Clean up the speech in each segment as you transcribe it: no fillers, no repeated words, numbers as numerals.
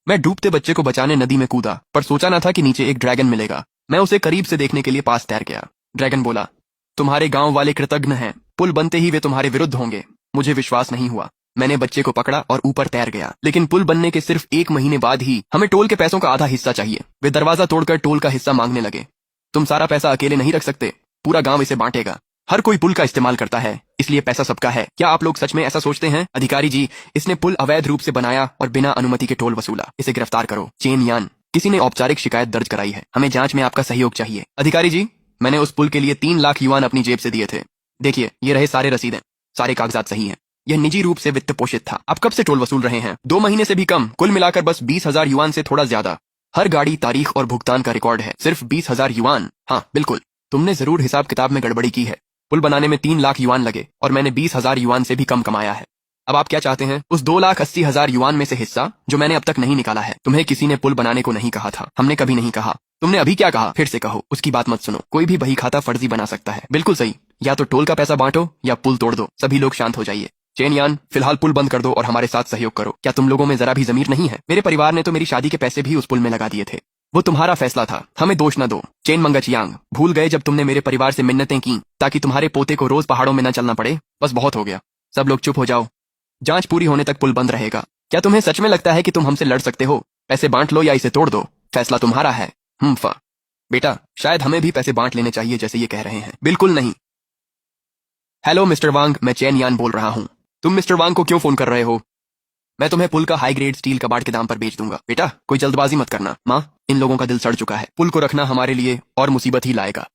मैं डूबते बच्चे को बचाने नदी में कूदा, पर सोचा ना था कि नीचे एक ड्रैगन मिलेगा। मैं उसे करीब से देखने के लिए पास तैर गया। ड्रैगन बोला, तुम्हारे गांव वाले कृतज्ञ हैं, पुल बनते ही वे तुम्हारे विरुद्ध होंगे। मुझे विश्वास नहीं हुआ। मैंने बच्चे को पकड़ा और ऊपर तैर गया। लेकिन पुल बनने के सिर्फ 1 महीने बाद ही हमें टोल के पैसों का आधा हिस्सा चाहिए। वे दरवाजा तोड़कर टोल का हिस्सा मांगने लगे। तुम सारा पैसा अकेले नहीं रख सकते, पूरा गांव इसे बांटेगा। हर कोई पुल का इस्तेमाल करता है, इसलिए पैसा सबका है। क्या आप लोग सच में ऐसा सोचते हैं? अधिकारी जी, इसने पुल अवैध रूप से बनाया और बिना अनुमति के टोल वसूला। इसे गिरफ्तार करो। चेन यान, किसी ने औपचारिक शिकायत दर्ज कराई है। हमें जांच में आपका सहयोग चाहिए। अधिकारी जी, मैंने उस पुल के लिए 3 लाख युआन अपनी जेब से दिए थे। देखिए, ये रहे सारे रसीदें, सारे कागजात सही हैं। यह निजी रूप से वित्त पोषित था। आप कब से टोल वसूल रहे हैं? 2 महीने से भी कम। कुल मिलाकर बस 20,000 युआन से थोड़ा ज्यादा। हर गाड़ी, तारीख और भुगतान का रिकॉर्ड है। सिर्फ 20,000 युआन? हाँ बिल्कुल। तुमने जरूर हिसाब किताब में गड़बड़ी की है। पुल बनाने में 3 लाख युआन लगे और मैंने 20,000 युआन से भी कम कमाया है। अब आप क्या चाहते हैं? उस 2,80,000 युआन में से हिस्सा जो मैंने अब तक नहीं निकाला है। तुम्हें किसी ने पुल बनाने को नहीं कहा था। हमने कभी नहीं कहा। तुमने अभी क्या कहा? फिर से कहो। उसकी बात मत सुनो। कोई भी बही खाता फर्जी बना सकता है। बिल्कुल सही। या तो टोल का पैसा बांटो या पुल तोड़ दो। सभी लोग शांत हो जाइए। चेन यान, फिलहाल पुल बंद कर दो और हमारे साथ सहयोग करो। क्या तुम लोगों में जरा भी जमीर नहीं है? मेरे परिवार ने तो मेरी शादी के पैसे भी उस पुल में लगा दिए थे। वो तुम्हारा फैसला था, हमें दोष न दो। चेन मंगचियांग, भूल गए जब तुमने मेरे परिवार से मिन्नतें की ताकि तुम्हारे पोते को रोज पहाड़ों में न चलना पड़े? बस बहुत हो गया। सब लोग चुप हो जाओ। जांच पूरी होने तक पुल बंद रहेगा। क्या तुम्हें सच में लगता है कि तुम हमसे लड़ सकते हो? पैसे बांट लो या इसे तोड़ दो, फैसला तुम्हारा है। बेटा, शायद हमें भी पैसे बांट लेने चाहिए जैसे ये कह रहे हैं। बिल्कुल नहीं। हेलो मिस्टर वांग, मैं चेन यान बोल रहा हूँ। तुम मिस्टर वांग को क्यों फोन कर रहे हो? मैं तुम्हें पुल का हाई ग्रेड स्टील कबाड़ के दाम पर बेच दूंगा। बेटा, कोई जल्दबाजी मत करना। माँ, इन लोगों का दिल सड़ चुका है। पुल को रखना हमारे लिए और मुसीबत ही लाएगा।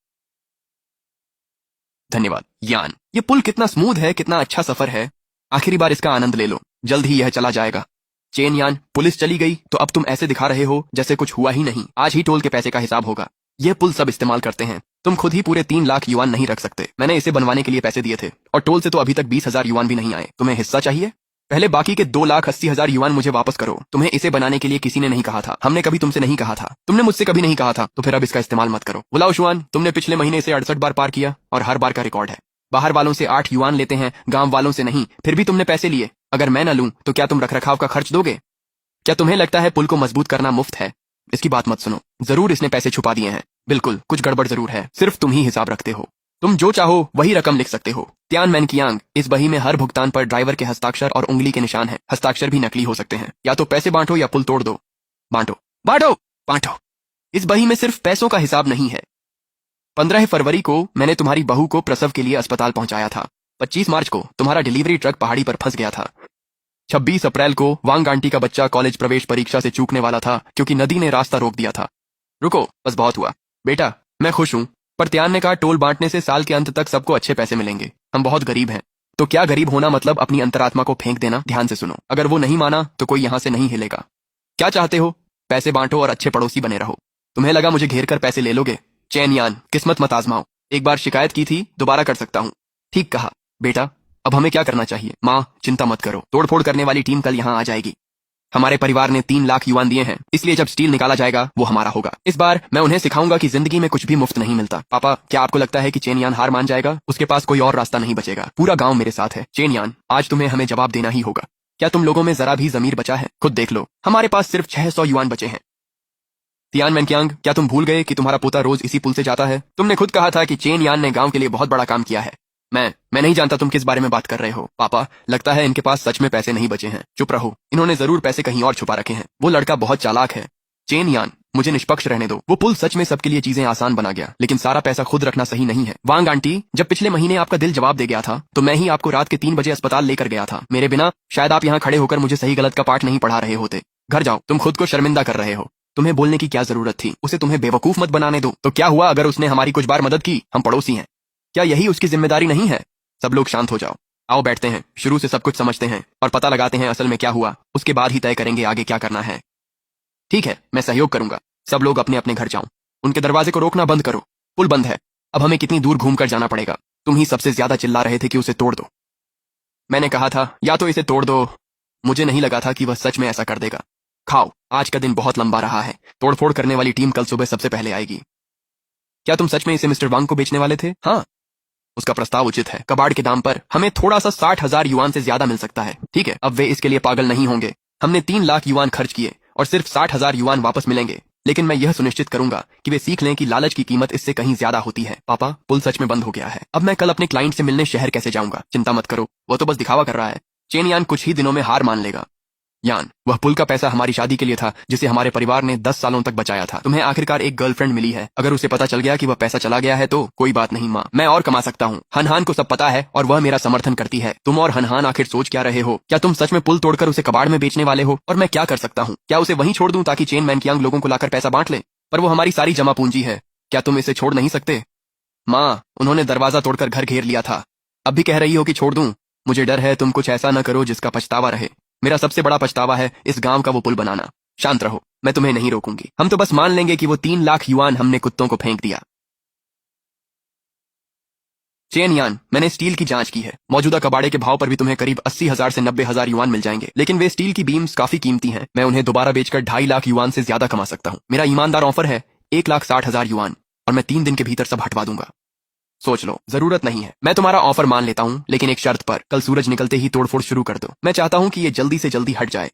धन्यवाद यान। ये पुल कितना स्मूथ है, कितना अच्छा सफर है। आखिरी बार इसका आनंद ले लो, जल्द ही यह चला जाएगा। चेन यान, पुलिस चली गई तो अब तुम ऐसे दिखा रहे हो जैसे कुछ हुआ ही नहीं। आज ही टोल के पैसे का हिसाब होगा। यह पुल सब इस्तेमाल करते हैं। तुम खुद ही पूरे 3 लाख युआन नहीं रख सकते। मैंने इसे बनवाने के लिए पैसे दिए थे और टोल से तो अभी तक 20,000 युआन भी नहीं आए। तुम्हें हिस्सा चाहिए? पहले बाकी के 2,80,000 युआन मुझे वापस करो। तुम्हें इसे बनाने के लिए किसी ने नहीं कहा था। हमने कभी तुमसे नहीं कहा था। तुमने मुझसे कभी नहीं कहा था, तो फिर अब इसका इस्तेमाल मत करो। बुलाओ शुआन, तुमने पिछले महीने इसे 68 बार पार किया और हर बार का रिकॉर्ड है। बाहर वालों से 8 युआन लेते हैं, गांव वालों से नहीं। फिर भी तुमने पैसे लिए। अगर मैं न लूं तो क्या तुम रखरखाव का खर्च दोगे? क्या तुम्हें लगता है पुल को मजबूत करना मुफ्त है? इसकी बात मत सुनो। जरूर इसने पैसे छुपा दिए हैं। बिल्कुल, कुछ गड़बड़ जरूर है। सिर्फ तुम ही हिसाब रखते हो। तुम जो चाहो वही रकम लिख सकते हो। त्यान मैनकियांग, इस बही में हर भुगतान पर ड्राइवर के हस्ताक्षर और उंगली के निशान हैं। हस्ताक्षर भी नकली हो सकते हैं। या तो पैसे बांटो या पुल तोड़ दो। बांटो बांटो बांटो। इस बही में सिर्फ पैसों का हिसाब नहीं है। 15 फरवरी को मैंने तुम्हारी बहू को प्रसव के लिए अस्पताल पहुंचाया था। 25 मार्च को तुम्हारा डिलीवरी ट्रक पहाड़ी पर फंस गया था। 26 अप्रैल को वांग आंटी का बच्चा कॉलेज प्रवेश परीक्षा से चूकने वाला था क्योंकि नदी ने रास्ता रोक दिया था। रुको, बस बहुत हुआ। बेटा, मैं खुश हूं, पर त्यान ने कहा टोल बांटने से साल के अंत तक सबको अच्छे पैसे मिलेंगे। हम बहुत गरीब हैं। तो क्या गरीब होना मतलब अपनी अंतरात्मा को फेंक देना? ध्यान से सुनो, अगर वो नहीं माना तो कोई यहां से नहीं हिलेगा। क्या चाहते हो? पैसे बांटो और अच्छे पड़ोसी बने रहो। तुम्हें लगा मुझे घेर कर पैसे ले लोगे? चैन यान, किस्मत मत आजमाओ। एक बार शिकायत की थी, दोबारा कर सकता हूँ। ठीक कहा। बेटा, अब हमें क्या करना चाहिए? माँ, चिंता मत करो। तोड़फोड़ करने वाली टीम कल यहाँ आ जाएगी। हमारे परिवार ने 3 लाख युआन दिए हैं, इसलिए जब स्टील निकाला जाएगा वो हमारा होगा। इस बार मैं उन्हें सिखाऊंगा कि जिंदगी में कुछ भी मुफ्त नहीं मिलता। पापा, क्या आपको लगता है कि चेन यान हार मान जाएगा? उसके पास कोई और रास्ता नहीं बचेगा। पूरा गांव मेरे साथ है। चेन यान, आज तुम्हें हमें जवाब देना ही होगा। क्या तुम लोगों में जरा भी जमीर बचा है? खुद देख लो, हमारे पास सिर्फ 600 युआन बचे हैं। तियान मैनकियांग, क्या तुम भूल गए कि तुम्हारा पोता रोज इसी पुल से जाता है? तुमने खुद कहा था कि चेन यान ने गांव के लिए बहुत बड़ा काम किया है। मैं नहीं जानता तुम किस बारे में बात कर रहे हो। पापा, लगता है इनके पास सच में पैसे नहीं बचे हैं। चुप रहो, इन्होंने जरूर पैसे कहीं और छुपा रखे हैं। वो लड़का बहुत चालाक है। चेन यान, मुझे निष्पक्ष रहने दो। वो पुल सच में सबके लिए चीजें आसान बना गया, लेकिन सारा पैसा खुद रखना सही नहीं है। वांग आंटी, जब पिछले महीने आपका दिल जवाब दे गया था तो मैं ही आपको रात के 3 बजे अस्पताल लेकर गया था। मेरे बिना शायद आप यहाँ खड़े होकर मुझे सही गलत का पाठ नहीं पढ़ा रहे होते। घर जाओ, तुम खुद को शर्मिंदा कर रहे हो। तुम्हें बोलने की क्या जरूरत थी? उसे तुम्हें बेवकूफ मत बनाने दो। तो क्या हुआ अगर उसने हमारी कुछ बार मदद की? हम पड़ोसी हैं, क्या यही उसकी जिम्मेदारी नहीं है? सब लोग शांत हो जाओ। आओ बैठते हैं, शुरू से सब कुछ समझते हैं और पता लगाते हैं असल में क्या हुआ। उसके बाद ही तय करेंगे आगे क्या करना है। ठीक है, मैं सहयोग करूंगा। सब लोग अपने अपने घर जाओ। उनके दरवाजे को रोकना बंद करो। पुल बंद है। अब हमें कितनी दूर घूमकर जाना पड़ेगा? तुम ही सबसे ज्यादा चिल्ला रहे थे कि उसे तोड़ दो। मैंने कहा था या तो इसे तोड़ दो। मुझे नहीं लगा था कि वह सच में ऐसा कर देगा। खाओ, आज का दिन बहुत लंबा रहा है। तोड़फोड़ करने वाली टीम कल सुबह सबसे पहले आएगी। क्या तुम सच में इसे मिस्टर वांग को बेचने वाले थे? हाँ, उसका प्रस्ताव उचित है। कबाड़ के दाम पर हमें थोड़ा सा 60,000 युआन से ज्यादा मिल सकता है। ठीक है, अब वे इसके लिए पागल नहीं होंगे। हमने 3 लाख युआन खर्च किए और सिर्फ 60,000 युआन वापस मिलेंगे। लेकिन मैं यह सुनिश्चित करूंगा कि वे सीख लें कि लालच की कीमत इससे कहीं ज्यादा होती है। पापा, पुल सच में बंद हो गया है। अब मैं कल अपने क्लाइंट से मिलने शहर कैसे जाऊंगा? चिंता मत करो, वो तो बस दिखावा कर रहा है। चेन यान कुछ ही दिनों में हार मान लेगा। यान, वह पुल का पैसा हमारी शादी के लिए था, जिसे हमारे परिवार ने 10 सालों तक बचाया था। तुम्हें आखिरकार एक गर्लफ्रेंड मिली है। अगर उसे पता चल गया कि वह पैसा चला गया है तो कोई बात नहीं माँ, मैं और कमा सकता हूँ। हनहान को सब पता है और वह मेरा समर्थन करती है। तुम और हनहान आखिर सोच क्या रहे हो? क्या तुम सच में पुल तोड़कर उसे कबाड़ में बेचने वाले हो? और मैं क्या कर सकता हूँ? क्या उसे वहीं छोड़ दूं ताकि चेन मैनकियांग लोगों को लाकर पैसा बांट ले? पर वो हमारी सारी जमा पूंजी है। क्या तुम इसे छोड़ नहीं सकते? माँ, उन्होंने दरवाजा तोड़कर घर घेर लिया था। अब भी कह रही हो कि छोड़ दूं? मुझे डर है तुम कुछ ऐसा न करो जिसका पछतावा रहे। मेरा सबसे बड़ा पछतावा है इस गांव का वो पुल बनाना। शांत रहो, मैं तुम्हें नहीं रोकूंगी। हम तो बस मान लेंगे कि वो 3 लाख युआन हमने कुत्तों को फेंक दिया। चेन यान, मैंने स्टील की जांच की है। मौजूदा कबाड़े के भाव पर भी तुम्हें करीब 80,000 से 90,000 युआन मिल जाएंगे। लेकिन वे स्टील की बीम्स काफी कीमती हैं। मैं उन्हें दोबारा बेचकर 2.5 लाख युआन से ज्यादा कमा सकता हूँ। मेरा ईमानदार ऑफर है 1,60,000 युआन, और मैं 3 दिन के भीतर सब हटवा दूंगा। सोच लो, जरूरत नहीं है। मैं तुम्हारा ऑफर मान लेता हूँ, लेकिन एक शर्त पर। कल सूरज निकलते ही तोड़फोड़ शुरू कर दो। मैं चाहता हूँ कि ये जल्दी से जल्दी हट जाए।